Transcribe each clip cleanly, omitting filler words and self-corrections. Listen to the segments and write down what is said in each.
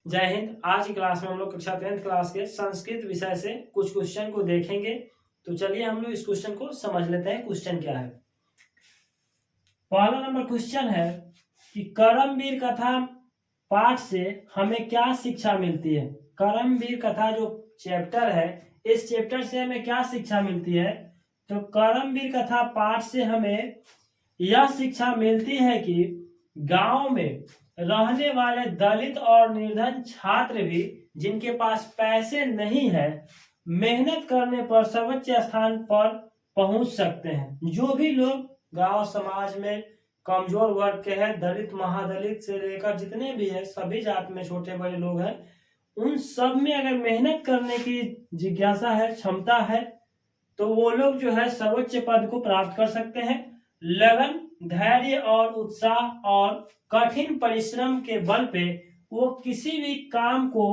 जय हिंद। आज की क्लास में हम लोग कक्षा 10th क्लास के संस्कृत विषय से कुछ क्वेश्चन को देखेंगे। तो चलिए हम लोग इस क्वेश्चन को समझ लेते हैं। क्वेश्चन क्या है? पहला नंबर क्वेश्चन है कि करमवीर कथा पाठ से हमें क्या शिक्षा मिलती है। करमवीर कथा जो चैप्टर है, इस चैप्टर से हमें क्या शिक्षा मिलती है? तो करमवीर कथा पाठ से हमें यह शिक्षा मिलती है कि गांव में रहने वाले दलित और निर्धन छात्र भी जिनके पास पैसे नहीं है, मेहनत करने पर सर्वोच्च स्थान पर पहुंच सकते हैं। जो भी लोग गांव समाज में कमजोर वर्ग के हैं, दलित महादलित से लेकर जितने भी है, सभी जात में छोटे बड़े लोग हैं, उन सब में अगर मेहनत करने की जिज्ञासा है, क्षमता है, तो वो लोग जो है सर्वोच्च पद को प्राप्त कर सकते हैं। लगन, धैर्य और उत्साह और कठिन परिश्रम के बल पे वो किसी भी काम को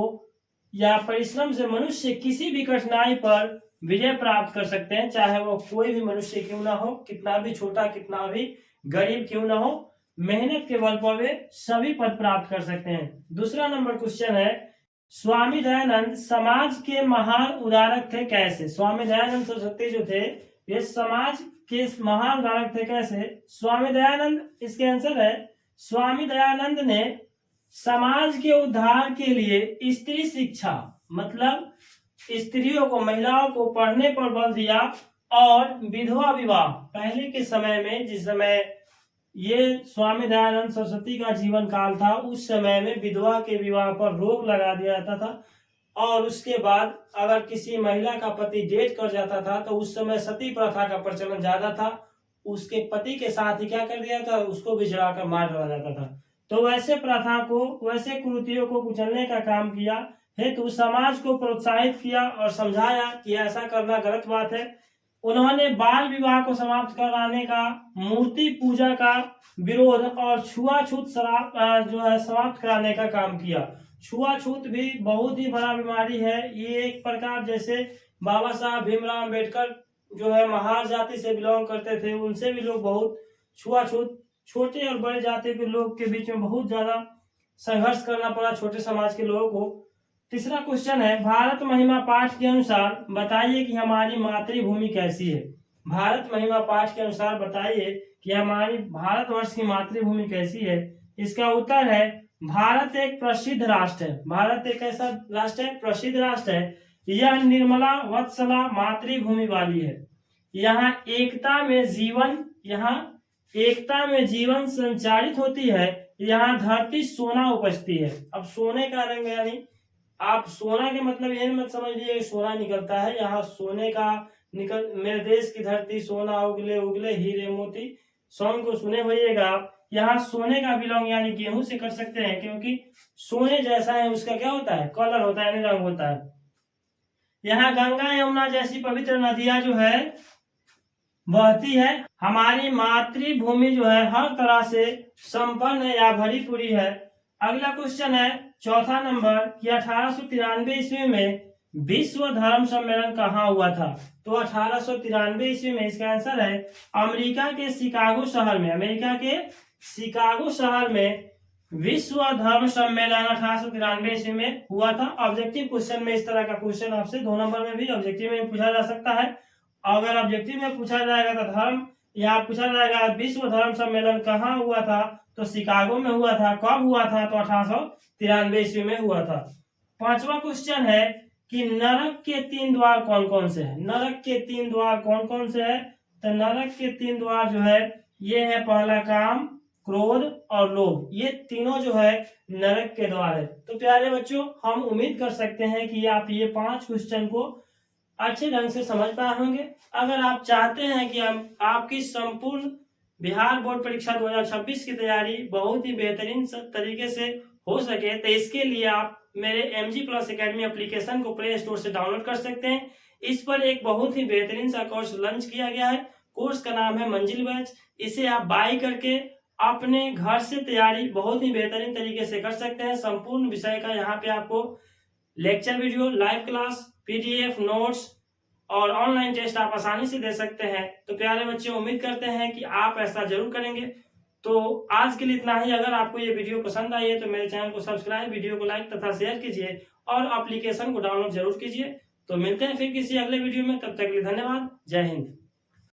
या परिश्रम से मनुष्य किसी भी कठिनाई पर विजय प्राप्त कर सकते हैं, चाहे वो कोई भी मनुष्य क्यों ना हो, कितना भी छोटा, कितना भी गरीब क्यों ना हो, मेहनत के बल पर वे सभी पद प्राप्त कर सकते हैं। दूसरा नंबर क्वेश्चन है, स्वामी दयानंद समाज के महान उदारक थे कैसे? स्वामी दयानंद सरस्वती जो थे, ये समाज के महान उदारक थे कैसे? स्वामी दयानंद, इसके आंसर है स्वामी दयानंद ने समाज के उद्धार के लिए स्त्री शिक्षा, मतलब स्त्रियों को, महिलाओं को पढ़ने पर बल दिया और विधवा विवाह, पहले के समय में जिस समय ये स्वामी दयानंद सरस्वती का जीवन काल था, उस समय में विधवा के विवाह पर रोक लगा दिया जाता था। और उसके बाद अगर किसी महिला का पति डेट कर जाता था तो उस समय सती प्रथा का प्रचलन ज्यादा था, उसके पति के साथ ही क्या कर दिया था, उसको भी जलाकर मार डाला जाता था। तो वैसे प्रथा को, वैसे कुरीतियों को कुचलने का काम किया हेतु समाज को प्रोत्साहित किया और समझाया कि ऐसा करना गलत बात है। उन्होंने बाल विवाह को समाप्त कराने का, मूर्ति पूजा का विरोध और छुआछूत जो है समाप्त कराने का काम किया। छुआछूत भी बहुत ही बड़ा बीमारी है। ये एक प्रकार, जैसे बाबा साहब भीमराव अम्बेडकर जो है महार जाति से बिलोंग करते थे, उनसे भी लोग बहुत छुआछूत, छोटे और बड़े जाति के लोग के बीच में बहुत ज्यादा संघर्ष करना पड़ा छोटे समाज के लोगों को। तीसरा क्वेश्चन है, भारत महिमा पाठ के अनुसार बताइए कि हमारी मातृभूमि कैसी है। भारत महिमा पाठ के अनुसार बताइए कि हमारी भारतवर्ष की मातृभूमि कैसी है। इसका उत्तर है भारत एक प्रसिद्ध राष्ट्र है। भारत एक ऐसा राष्ट्र है, प्रसिद्ध राष्ट्र है। यह निर्मला वत्सला मातृभूमि वाली है। यहाँ एकता में जीवन संचारित होती है। यहाँ धरती सोना उपजती है। अब सोने का रंग, यानी आप सोना के मतलब ये मत समझिए सोना निकलता है, यहाँ सोने का मेरे देश की धरती सोना उगले उगले हीरे मोती, सॉन्ग को सुने होइएगा आप। यहाँ सोने का बिलोंग यानी गेहूं से कर सकते हैं, क्योंकि सोने जैसा है उसका क्या होता है, कलर होता है, रंग होता है। यहाँ गंगा यमुना जैसी पवित्र नदियां जो है बहती है। हमारी मातृभूमि जो है हर तरह से संपन्न है या भरी पूरी है। अगला क्वेश्चन है, चौथा नंबर, कि 1893 ईस्वी में विश्व धर्म सम्मेलन कहाँ हुआ था? तो 1893 ईस्वी में, इसका आंसर है अमेरिका के शिकागो शहर में। अमेरिका के शिकागो शहर में विश्व धर्म सम्मेलन 1893 ईस्वी में हुआ था। ऑब्जेक्टिव क्वेश्चन में इस तरह का क्वेश्चन आपसे 2 नंबर में भी ऑब्जेक्टिव में पूछा जा सकता है। अगर ऑब्जेक्टिव में पूछा जाएगा तो धर्म, यहाँ पूछा जाएगा विश्व धर्म सम्मेलन कहाँ हुआ था, तो शिकागो में हुआ था। कब हुआ था? तो 1893 ईस्वी में हुआ था। पांचवा क्वेश्चन है कि नरक के 3 द्वार कौन कौन से हैं? नरक के 3 द्वार कौन कौन से हैं? तो नरक के 3 द्वार जो है ये है, पहला काम, क्रोध और लोभ, ये तीनों जो है नरक के द्वार है। तो प्यारे बच्चों, हम उम्मीद कर सकते हैं कि आप ये 5 क्वेश्चन को अच्छे ढंग से समझ पाए होंगे। अगर आप चाहते हैं कि हम आपकी संपूर्ण बिहार बोर्ड परीक्षा 2026 की तैयारी बहुत ही बेहतरीन तरीके से हो सके, तो इसके लिए आप मेरे MG प्लस एकेडमी एप्लीकेशन को प्ले स्टोर से डाउनलोड कर सकते हैं। इस पर एक बहुत ही बेहतरीन सा कोर्स लॉन्च किया गया है। कोर्स का नाम है मंजिल बैच। इसे आप बाय करके अपने घर से तैयारी बहुत ही बेहतरीन तरीके से कर सकते हैं। संपूर्ण विषय का यहाँ पे आपको lecture video, live class, PDF, notes और ऑनलाइन टेस्ट आप आसानी से दे सकते हैं। तो प्यारे बच्चे, उम्मीद करते हैं कि आप ऐसा जरूर करेंगे। तो आज के लिए इतना ही। अगर आपको ये वीडियो पसंद आई है तो मेरे चैनल को सब्सक्राइब, वीडियो को लाइक तथा शेयर कीजिए और एप्लीकेशन को डाउनलोड जरूर कीजिए। तो मिलते हैं फिर किसी अगले वीडियो में, तब तक के लिए धन्यवाद। जय हिंद।